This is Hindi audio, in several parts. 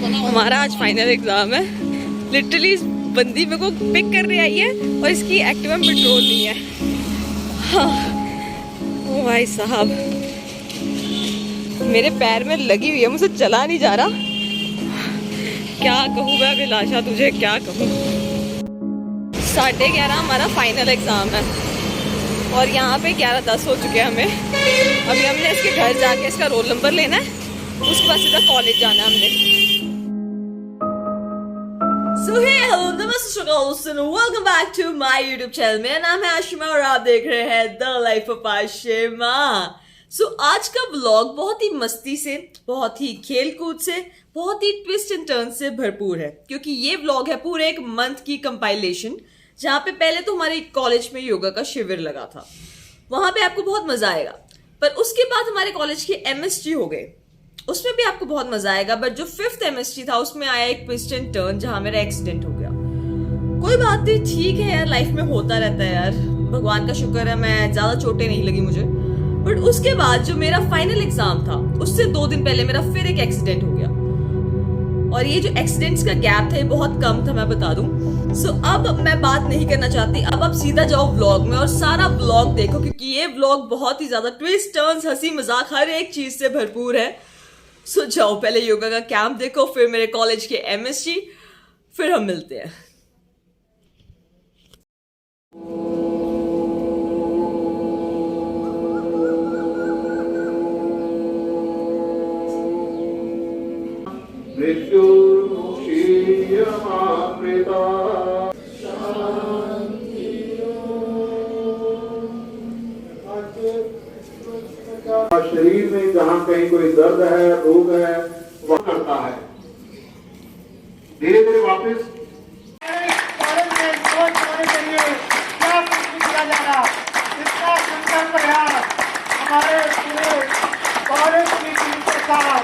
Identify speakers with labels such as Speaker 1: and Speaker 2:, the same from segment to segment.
Speaker 1: हमारा आज फाइनल एग्जाम है। लिटरली बंदी मेरे को पिक करने आई है और इसकी एक्टिवा में पेट्रोल नहीं है। हाँ। ओ भाई साहब, मेरे पैर में लगी हुई है, मुझसे चला नहीं जा रहा। क्या कहूँ मैं अभिलाषा तुझे, क्या कहूँ। 11:30 हमारा फाइनल एग्जाम है और यहाँ पे 11:10 हो चुके हैं हमें। अभी हमने इसके घर जाके इसका रोल नंबर लेना है, उसके बाद सीधा कॉलेज जाना है हमने। So hey, hello, नमस्कार, welcome back to my YouTube channel। मेरा नाम है आशिमा और आप देख रहे हैं The Life of आशिमा। आज का व्लॉग बहुत ही मस्ती से, बहुत ही खेल कूद से, बहुत ही ट्विस्ट एंड टर्न से भरपूर है, क्योंकि ये व्लॉग है पूरे एक मंथ की कंपाइलेशन। जहाँ पे पहले तो हमारे कॉलेज में योगा का शिविर लगा था, वहां पे आपको बहुत मजा आएगा। पर उसके बाद हमारे कॉलेज के MSG हो गए, उसमें भी आपको बहुत मजा आएगा। बट जो 5th MSG था उसमें आया एक ट्विस्ट एंड टर्न, जहां मेरा एक्सीडेंट हो गया। कोई बात नहीं, ठीक है यार, लाइफ में होता रहता है यार, भगवान का शुक्र है मैं ज्यादा चोटें नहीं लगी मुझे। बट उसके बाद जो मेरा फाइनल एग्जाम था, उससे 2 दिन पहले मेरा फिर एक एक्सीडेंट हो गया। और ये जो एक्सीडेंट्स का गैप था ये बहुत कम था, मैं बता दूं। अब मैं बात नहीं करना चाहती, अब आप सीधा जाओ व्लॉग में और सारा व्लॉग देखो, क्योंकि ये व्लॉग बहुत ही ज्यादा ट्विस्ट टर्न्स, हंसी मजाक, हर एक चीज से भरपूर है। जाओ पहले योगा का कैंप देखो, फिर मेरे कॉलेज के MSG, फिर हम मिलते हैं।
Speaker 2: शरीर में जहाँ कहीं कोई दर्द है, रोग है, वह करता है। धीरे धीरे वापस क्या किया जा रहा, इसका सुंदर प्रयास हमारे पूरे कॉलेज की टीम के साथ।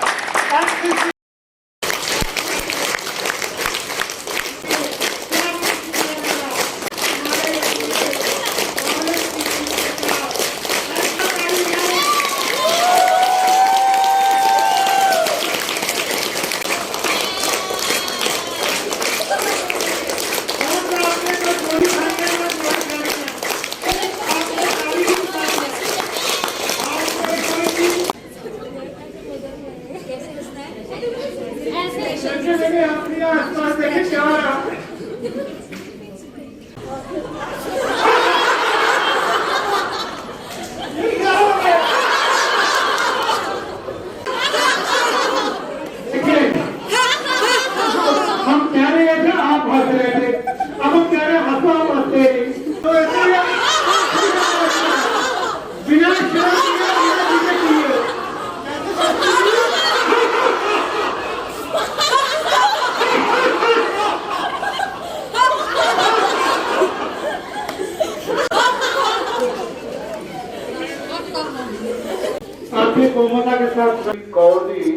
Speaker 2: कोमता के साथ कौर जी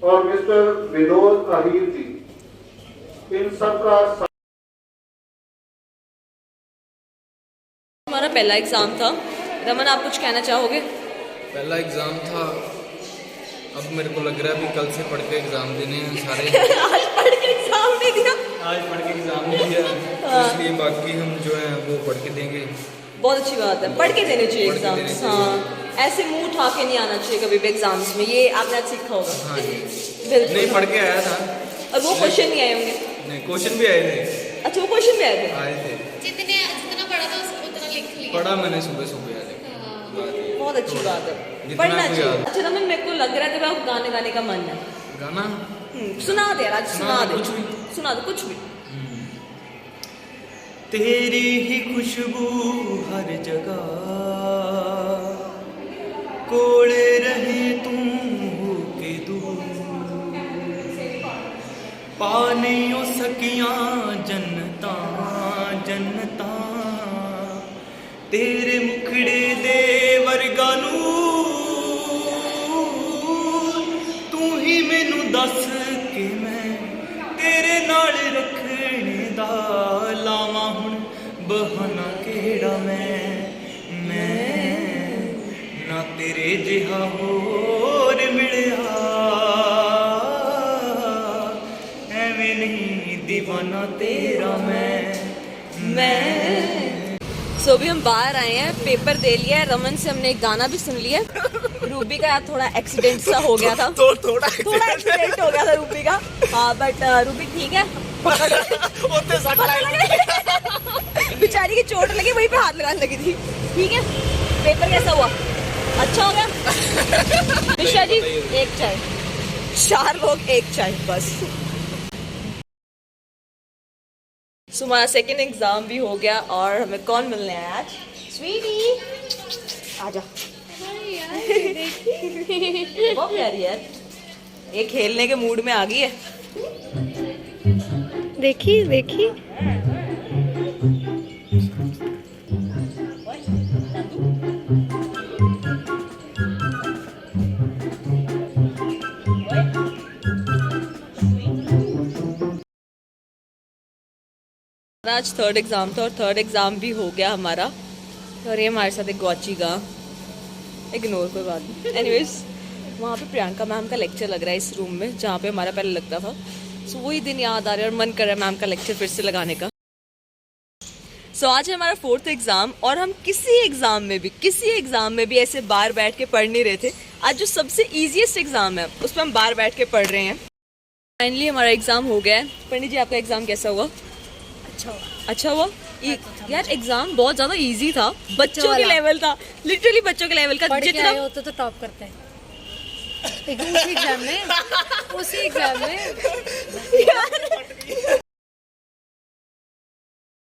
Speaker 2: और मिस्टर विनोद अहीर जी, इन सबका
Speaker 1: हमारा पहला एग्जाम था। रमन, आप कुछ कहना चाहोगे?
Speaker 3: पहला एग्जाम था, अब मेरे को लग रहा है भी कल से पढ़ के एग्जाम देने हैं सारे।
Speaker 1: आज पढ़ के एग्जाम नहीं दिया,
Speaker 3: आज पढ़ के एग्जाम नहीं दिया, इसलिए बाकी हम जो है वो पढ़ के देंगे।
Speaker 1: बहुत अच्छी बात है, पढ़ के देने चाहिए एग्जाम्स। हाँ, ऐसे मुंह उठा के नहीं आना चाहिए कभी भी एग्जाम्स में, ये आपने आज सीखा होगा।
Speaker 3: हाँ जी,
Speaker 1: बिल्कुल।
Speaker 3: नहीं पढ़ के आया था।
Speaker 1: और वो क्वेश्चन नहीं आए होंगे?
Speaker 3: नहीं, क्वेश्चन भी आए थे।
Speaker 1: अच्छा, वो क्वेश्चन भी आए थे?
Speaker 3: आए थे।
Speaker 4: जितना पढ़ा था उतना लिख लिया।
Speaker 3: पढ़ा मैंने सुबह सुबह आज।
Speaker 1: बहुत अच्छी बात है, पढ़ना चाहिए। अच्छा रमन, मेरे को लग रहा है तेरा गाने गाने का मन है।
Speaker 3: गाना
Speaker 1: सुना दे आज, सुना दे,
Speaker 3: कुछ भी
Speaker 1: सुना दे, कुछ भी।
Speaker 3: तेरी ही खुशबू हर जगह, कोड़े रहे तुम हो के दूर, पा नहीं हो सकियां जन्नता जन्नता, तेरे मुखड़े दे वर्गा नूर, तू ही मैनू दस के मैं तेरे नाल रखने दा लावा हुण बहाना केड़ा मैं ना तेरे जिहा होर मिलिया, नहीं दीवाना तेरा मैं।
Speaker 1: सो अभी हम बाहर आए हैं, पेपर दे लिया है, रमन से हमने एक गाना भी सुन लिया। रूबी का थोड़ा एक्सीडेंट सा हो गया था, थोड़ा एक्सीडेंट हो गया था रूबी का। हाँ बट रूबी ठीक है। बेचारी की चोट लगी, वहीं पे हाथ लगाने लगी थी। ठीक है, पेपर कैसा हुआ? अच्छा हो गया। निशा जी एक चाय, 4 लोग एक चाय बस। सो हमारा सेकेंड एग्जाम भी हो गया और हमें कौन मिलने आया आज? स्वीटी आजा। बहुत प्यारी यार, ये खेलने के मूड में आ गई है।
Speaker 5: देखी देखी
Speaker 1: आज 3rd एग्जाम था और 3rd एग्जाम भी हो गया हमारा। और ये हमारे साथ एक गौची का इग्नोर, कोई बात नहीं। एनीवेज वहाँ पे प्रियंका मैम का लेक्चर लग रहा है इस रूम में जहाँ पे हमारा पहले लगता था। सो वही दिन याद आ रहा है और मन कर रहा है मैम का लेक्चर फिर से लगाने का। सो आज है हमारा 4th एग्जाम और हम किसी एग्जाम में भी ऐसे बाहर बैठ के पढ़ नहीं रहे थे। आज जो सबसे ईजीएस्ट एग्जाम है उसमें हम बाहर बैठ के पढ़ रहे हैं। फाइनली हमारा एग्जाम हो गया है। पंडित जी आपका एग्जाम कैसा हुआ? अच्छा हुआ। यार एग्जाम बहुत ज्यादा इजी था, बच्चों के लेवल था, लिटरली बच्चों के लेवल का। जितना
Speaker 5: होते तो टॉप करते हैं उसी एग्जाम में।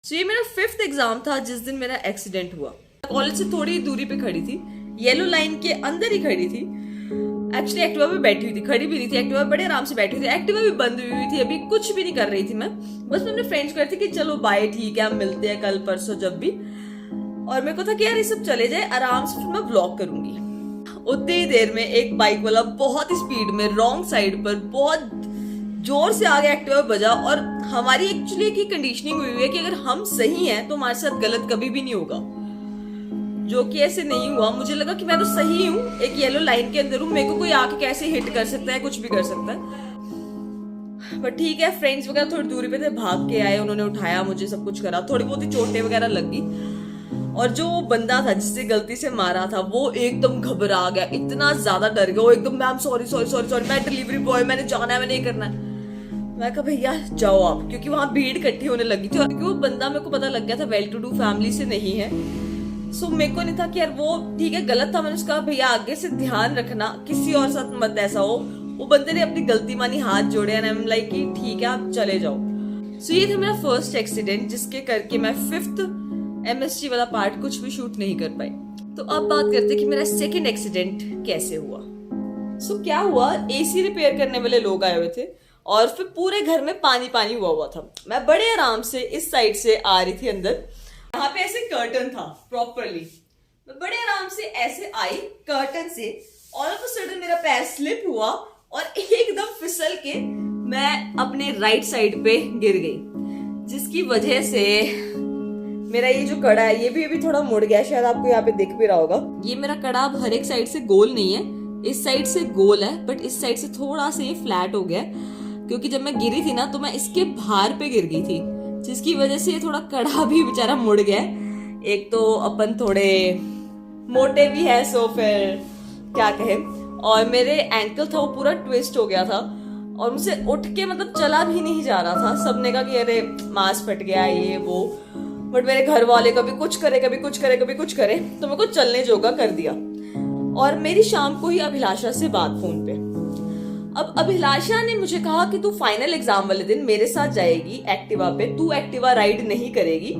Speaker 1: ये मेरा 5th एग्जाम था जिस दिन मेरा एक्सीडेंट हुआ। कॉलेज से थोड़ी दूरी पे खड़ी थी, येलो लाइन के अंदर ही खड़ी थी। एक्चुअली एक्टिवा पे बैठी हुई थी, खड़ी भी नहीं थी, एक्टिवा पे बड़े आराम से बैठी हुई थी। एक्टिवा भी बंद हुई थी, अभी कुछ भी नहीं कर रही थी मैं। बस मैं अपने फ्रेंड्स को कहती कि चलो बाय, ठीक है हम मिलते हैं कल परसों जब भी। और मेरे को था कि यार ये सब चले जाए आराम से, फिर मैं व्लॉग करूंगी। उतनी ही देर में एक बाइक वाला बहुत स्पीड में रॉन्ग साइड पर बहुत जोर से आगे एक्टिवा बजा। और हमारी एक्चुअली की कंडीशनिंग हुई है कि अगर हम सही हैं तो हमारे साथ गलत कभी भी नहीं होगा, जो कि ऐसे नहीं हुआ। मुझे लगा कि मैं तो सही हूँ, एक येलो लाइन के अंदर हूँ, मेरे को कोई आके कैसे हिट कर सकता है, कुछ भी कर सकता है। बट ठीक है, फ्रेंड्स वगैरह थोड़ी दूरी पे थे, भाग के आए, उन्होंने उठाया मुझे, सब कुछ करा, थोड़ी बहुत ही चोटें वगैरह लग गई। और जो बंदा था जिससे गलती से मारा था वो एकदम घबरा गया, इतना ज्यादा डर गया वो एकदम। मैम सॉरी, मैं डिलीवरी बॉय, मैंने जाना है, मैंने ये करना है। मैं कहा भैया जाओ आप, क्योंकि वहां भीड़ इकट्ठी होने लगी थी। और क्योंकि वो बंदा मेरे को पता लग गया था वेल टू डू फैमिली से नहीं है। सो मेरे को नहीं था कि यार वो ठीक है गलत था। मैंने उसका भैया आगे से ध्यान रखना, किसी और साथ मत ऐसा हो। वो बंदे ने अपनी गलती मानी, हाथ जोड़े, एंड आई एम लाइक कि ठीक है आप चले जाओ। सो ये था मेरा फर्स्ट एक्सीडेंट जिसके करके मैं 5th MSG वाला पार्ट कुछ भी शूट नहीं कर पाई। तो अब बात करते कि मेरा सेकेंड एक्सीडेंट कैसे हुआ। सो क्या हुआ, AC रिपेयर करने वाले लोग आए हुए थे और फिर पूरे घर में पानी हुआ था। मैं बड़े आराम से इस साइड से आ रही थी अंदर, यहाँ पे ऐसे कर्टन था प्रॉपरली। मैं बड़े आराम से ऐसे आई कर्टन से, ऑल ऑफ अ सडन मेरा पैर स्लिप हुआ और एकदम फिसल के मैं अपने राइट साइड पे गिर गई, जिसकी वजह से मेरा ये जो कड़ा है ये भी अभी थोड़ा मुड़ गया। शायद आपको यहाँ पे दिख भी रहा होगा। ये मेरा कड़ा अब हर एक साइड से गोल नहीं है, इस साइड से गोल है बट इस साइड से थोड़ा सा ये फ्लैट हो गया, क्योंकि जब मैं गिरी थी ना तो मैं इसके भार पे गिर गई थी, जिसकी वजह से ये थोड़ा कड़ा भी बेचारा मुड़ गया। एक तो अपन थोड़े मोटे भी है, सो फिर क्या कहे। और मेरे एंकल था वो पूरा ट्विस्ट हो गया था और मुझसे उठ के मतलब चला भी नहीं जा रहा था। सबने कहा कि अरे मांस फट गया ये वो, बट मेरे घर वाले कभी कुछ करे कभी कुछ करे कभी कुछ करे, तो मेरे को चलने जोगा कर दिया। और मेरी शाम को ही अभिलाषा से बात फोन पे। अब अभिलाषा ने मुझे कहा कि तू फाइनल एग्जाम वाले दिन मेरे साथ जाएगी एक्टिवा पे, तू एक्टिवा राइड नहीं करेगी,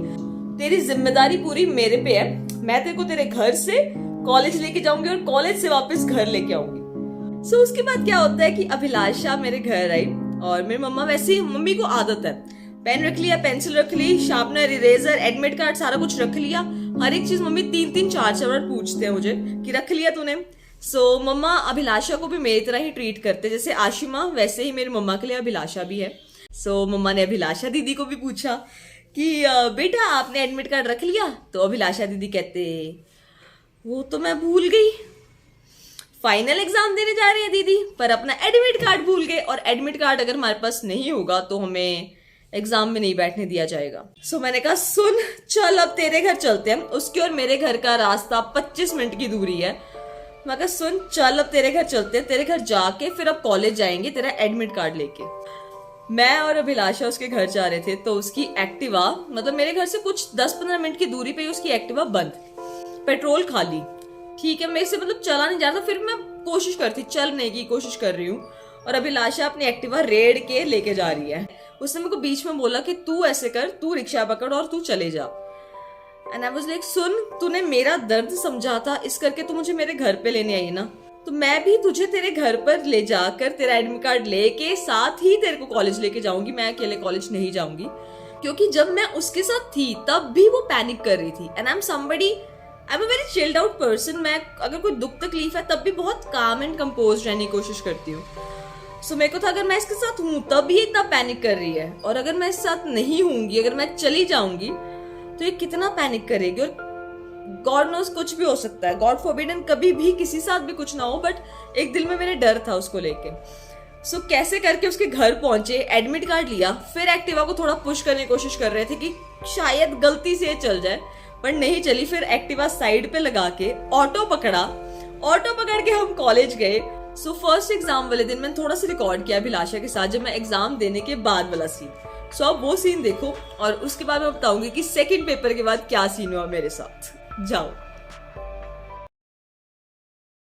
Speaker 1: तेरी जिम्मेदारी पूरी मेरे पे है। मैं तेरे को तेरे घर से कॉलेज लेके जाऊंगी और कॉलेज से वापस घर लेके आऊंगी। सो उसके बाद क्या होता है कि अभिलाषा मेरे घर आई और मेरी मम्मा, वैसे ही मम्मी को आदत है, पेन रख लिया, पेंसिल रख ली, शार्पनर, इरेजर, एडमिट कार्ड, सारा कुछ रख लिया। हर एक चीज मम्मी 3-3 4-4 बार पूछते हैं मुझे कि रख लिया तूने। सो मम्मा अभिलाषा को भी मेरी तरह ही ट्रीट करते, जैसे आशिमा वैसे ही मेरी मम्मा के लिए अभिलाषा भी है। सो मम्मा ने अभिलाषा दीदी को भी पूछा कि बेटा आपने एडमिट कार्ड रख लिया? तो अभिलाषा दीदी कहते वो तो मैं भूल गई। फाइनल एग्जाम देने जा रही है दीदी, पर अपना एडमिट कार्ड भूल गए, और एडमिट कार्ड अगर हमारे पास नहीं होगा तो हमें एग्जाम में नहीं बैठने दिया जाएगा। सो मैंने कहा सुन चल अब तेरे घर चलते हैं। उसके और मेरे घर का रास्ता 25 मिनट की दूरी है। मैं कहा सुन चल अब तेरे घर चलते हैं, तेरे घर जाके फिर अब कॉलेज जाएंगे तेरा एडमिट कार्ड लेके। मैं और अभिलाषा उसके घर जा रहे थे, तो उसकी एक्टिवा, मतलब मेरे घर से कुछ 10-15 मिनट की दूरी पे ही उसकी एक्टिवा बंद, पेट्रोल खाली। ठीक है, मेरे से मतलब चला नहीं जा रहा, फिर मैं कोशिश करती, चलने की कोशिश कर रही हूँ, और अभिलाषा अपनी एक्टिवा रेड़ के लेके जा रही है। उसने मेरे को बीच में बोला कि तू ऐसे कर, तू रिक्शा पकड़ और तू चले जा। एंड आई वाज लाइक सुन तूने मेरा दर्द समझा था, इस करके तू मुझे मेरे घर पे लेने आई ना, तो मैं भी तुझे तेरे घर पर ले जाकर तेरा एडमिट कार्ड लेके साथ ही तेरे को कॉलेज लेके जाऊंगी। मैं अकेले कॉलेज नहीं जाऊंगी, क्योंकि जब मैं उसके साथ थी तब भी वो पैनिक कर रही थी। And I am a very chilled out person. मैं अगर कोई दुख तकलीफ है तब भी बहुत काम एंड कंपोज रहने की कोशिश करती हूँ। सो मेरे को था अगर मैं इसके साथ हूँ तब ये इतना पैनिक कर रही है, और अगर मैं इसके साथ नहीं हूंगी, अगर मैं चली जाऊंगी तो ये कितना पैनिक करेगी। और गॉड नोस कुछ भी हो सकता है, गॉड फॉरबिडन कभी भी किसी साथ भी कुछ ना हो, बट एक दिल में मेरे डर था उसको लेके। सो कैसे करके उसके घर पहुंचे, एडमिट कार्ड लिया, फिर एक्टिवा को थोड़ा पुश करने की कोशिश कर रहे थे कि शायद गलती से चल जाए, पर नहीं चली। फिर एक्टिवा साइड पे लगा के ऑटो पकड़ा, ऑटो पकड़ के हम कॉलेज गए। सो फर्स्ट एग्जाम वाले दिन मैंने थोड़ा सा रिकॉर्ड किया अभिलाषा के साथ, जब मैं एग्जाम देने के बाद वाला सीन। सो अब वो सीन देखो, और उसके बाद मैं बताऊंगी कि सेकंड पेपर के बाद क्या सीन हुआ मेरे साथ। जाओ।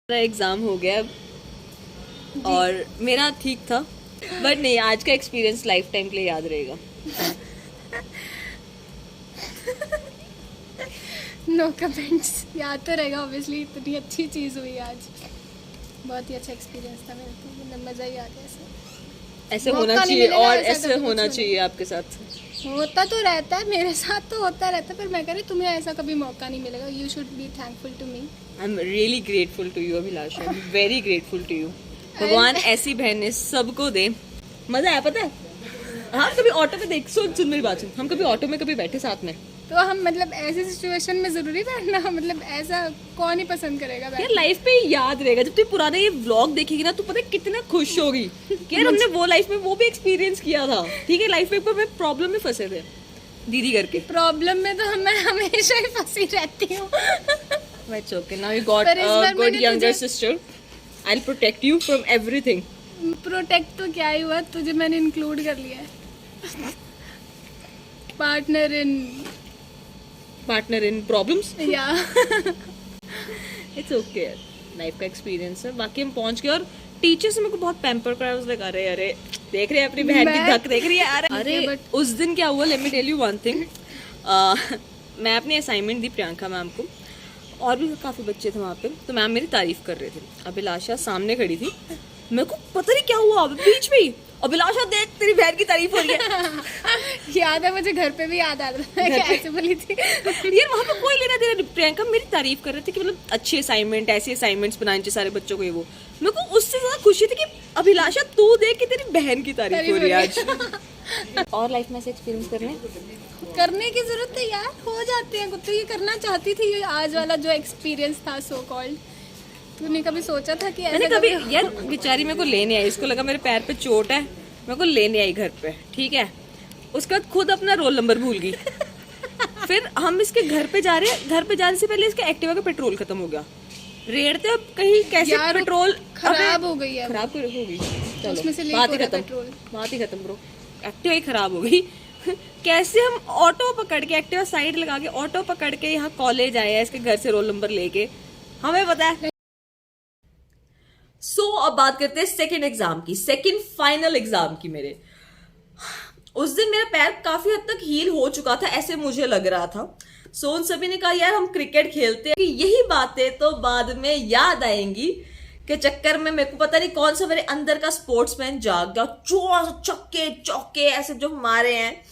Speaker 1: एग्जाम हो गया और मेरा ठीक था, बट नहीं, आज का एक्सपीरियंस लाइफ टाइम के लिए याद रहेगा।
Speaker 5: No comments. याद तो रहेगा ऑब्वियसली, इतनी अच्छी चीज़ हुई आज, बहुत ही अच्छा एक्सपीरियंस था मेरे को, मतलब मज़ा ही आ गया।
Speaker 1: ऐसे
Speaker 5: मौका
Speaker 1: होना
Speaker 5: नहीं
Speaker 1: चाहिए,
Speaker 5: मिलेगा
Speaker 1: और
Speaker 5: ऐसा
Speaker 1: ऐसे
Speaker 5: कभी
Speaker 1: होना
Speaker 5: कुछ
Speaker 1: चाहिए आपके साथ।
Speaker 5: होता तो रहता है, मेरे साथ तो होता रहता है, पर मैं कह रही तुम्हें ऐसा कभी मौका नहीं मिलेगा। You should be thankful to me.
Speaker 1: I am really grateful to you Abhilasha, very grateful to you. भगवान ऐसी बहनें सबको दे। मजा आया पता है? हाँ, कभी ऑटो में देख, सुन मेरी बात सुन, हम कभी ऑटो में कभी बैठे साथ में,
Speaker 5: तो हम मतलब ऐसी सिचुएशन में जरूरी बैठना, मतलब ऐसा कौन ही पसंद करेगा
Speaker 1: यार लाइफ पे याद रहेगा। जब तू पुराने ये व्लॉग देखेगी ना, तू पता है कितना खुश होगी कि यार हमने वो लाइफ में वो भी एक्सपीरियंस किया था। ठीक है, लाइफ में मैं प्रॉब्लम में फंसे थे दीदी करके।
Speaker 5: प्रॉब्लम में तो मैं हमेशा ही फंसी रहती हूँ।
Speaker 1: It's okay. Now you got
Speaker 5: पर इस
Speaker 1: a
Speaker 5: बार
Speaker 1: good
Speaker 5: मैंने
Speaker 1: younger
Speaker 5: तुझे-
Speaker 1: sister. I'll protect you from everything.
Speaker 5: Protect तो क्या ही हुआ, तुझे मैंने इंक्लूड कर लिया है।
Speaker 1: Partner in problems.
Speaker 5: या
Speaker 1: It's okay. लाइफ का एक्सपीरियंस है। बाकी हम पहुंच गए, और टीचर से मेरे को बहुत पैम्पर कराया। उसने कहा अरे अरे देख रहे हैं अपनी बहन की धक, देख रही है। अरे उस दिन क्या हुआ, let me tell you one thing. मैं अपनी असाइनमेंट दी प्रियंका मैम को, और भी काफ़ी बच्चे थे वहाँ पे, तो मैम मेरी तारीफ कर रहे थे। अभिलाषा सामने खड़ी थी, मेरे को पता नहीं क्या हुआ बीच में ही, अभिलाषा देख तेरी बहन की तारीफ हो रही है।
Speaker 5: याद है मुझे, घर पे भी याद आ रहा था कि ऐसे बोली थी।
Speaker 1: यार वहाँ पे कोई लेना देना, प्रियंका मेरी तारीफ कर रहे थे कि मतलब अच्छे असाइनमेंट, ऐसे असाइनमेंट्स बनाने चाहिए सारे बच्चों को, ये वो। मेरे को उससे ज्यादा खुशी थी कि अभिलाषा तू देख कि तेरी बहन की तारीफ हो रही है आज। और लाइफ में ऐसे एक्सपीरियंस
Speaker 5: करने की जरूरत है यार, हो जाते हैं। तो ये करना चाहती थी, ये आज वाला जो एक्सपीरियंस था सो कॉल्ड। तूने कभी सोचा था कि
Speaker 1: मैंने कभी, यार बेचारी मेरे को लेने आई, इसको लगा मेरे पैर पे चोट है, मेरे को लेने आई घर पे, ठीक है। उसके बाद खुद अपना रोल नंबर भूल गई। फिर हम इसके घर पे जा रहे हैं, घर पे जाने से पहले इसके एक्टिवा का पेट्रोल खत्म हो गया। रेड़ते अब कहीं कैसे पेट्रोल
Speaker 5: खराब हो गई है,
Speaker 1: खराब हो गई। चलो
Speaker 5: उसमें से लीक
Speaker 1: बात
Speaker 5: हो
Speaker 1: ही
Speaker 5: रहा
Speaker 1: खत्म,
Speaker 5: पेट्रोल।
Speaker 1: बात ही खत्म ब्रो। एक्टिवा ही खराब हो गई। कैसे हम ऑटो पकड़ के, एक्टिवा साइड लगा के ऑटो पकड़ के यहाँ कॉलेज आए हैं, इसके घर से रोल नंबर लेके, हमें पता है। सो अब बात करते हैं सेकंड एग्जाम की, सेकंड फाइनल एग्जाम की। मेरे उस दिन मेरा पैर काफी हद तक हील हो चुका था, ऐसे मुझे लग रहा था। सो उन सभी ने कहा यार हम क्रिकेट खेलते हैं, कि यही बातें तो बाद में याद आएंगी के चक्कर में मेरे को पता नहीं कौन सा मेरे अंदर का स्पोर्ट्समैन जाग गया, चौड़ा सा चौके चौके ऐसे जो मारे हैं।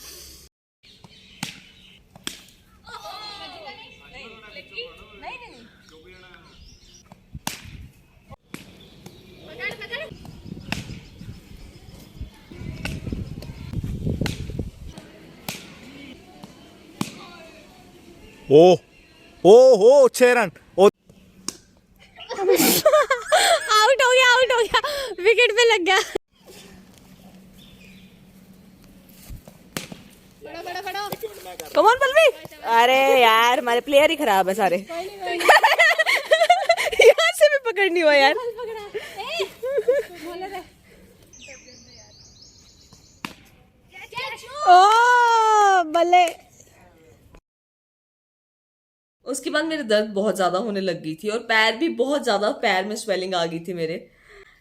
Speaker 6: ओ हो 6 run. Oh
Speaker 1: come on Pallavi. अरे यार हमारे प्लेयर ही खराब है सारे। यहाँ से भी पकड़नी हुआ यार। ओ बल्ले। उसके बाद मेरे दर्द बहुत ज्यादा होने लग गई थी और पैर भी बहुत ज्यादा, पैर में स्वेलिंग आ गई थी मेरे।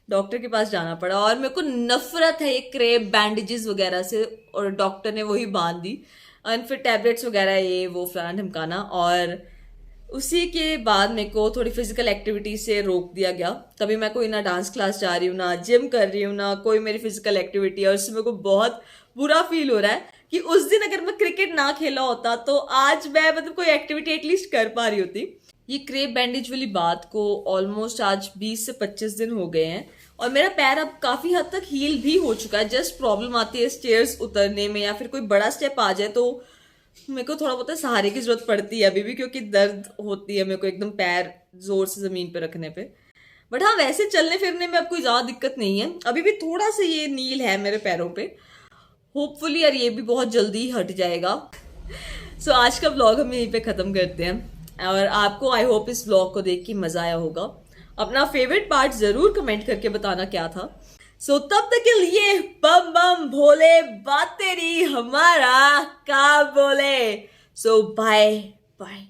Speaker 1: डॉक्टर के पास जाना पड़ा और मेरे को नफरत है ये क्रेप बैंडेजेस वगैरह से, और डॉक्टर ने वही बांध दी और फिर टैबलेट्स वगैरह ये वो फलाना ढमकाना। और उसी के बाद मेरे को थोड़ी फिजिकल एक्टिविटी से रोक दिया गया। तभी मैं कोई ना डांस क्लास जा रही हूँ, ना जिम कर रही हूँ, ना कोई मेरी फिजिकल एक्टिविटी है। और उससे मेरे को बहुत बुरा फील हो रहा है कि उस दिन अगर मैं क्रिकेट ना खेला होता तो आज मैं मतलब कोई एक्टिविटी एटलीस्ट कर पा रही होती। ये क्रेप बैंडेज वाली बात को ऑलमोस्ट आज 20 से 25 दिन हो गए हैं और मेरा पैर अब काफी हद तक हील भी हो चुका है। जस्ट प्रॉब्लम आती है स्टेयर्स उतरने में या फिर कोई बड़ा स्टेप आ जाए तो मेरे को थोड़ा बहुत सहारे की जरूरत पड़ती है अभी भी, क्योंकि दर्द होती है मेरे को एकदम पैर जोर से जमीन पे रखने पे। बट हाँ, वैसे चलने फिरने में अब कोई ज्यादा दिक्कत नहीं है। अभी भी थोड़ा सा ये नील है मेरे पैरों पे, होपफुली यार ये भी बहुत जल्दी हट जाएगा। सो आज का व्लॉग हम यहीं पे खत्म करते हैं और आपको आई होप इस व्लॉग को देख के मजा आया होगा। अपना फेवरेट पार्ट जरूर कमेंट करके बताना क्या था। सो तब तक के लिए बम बम भोले, बात तेरी हमारा का बोले। सो बाय बाय।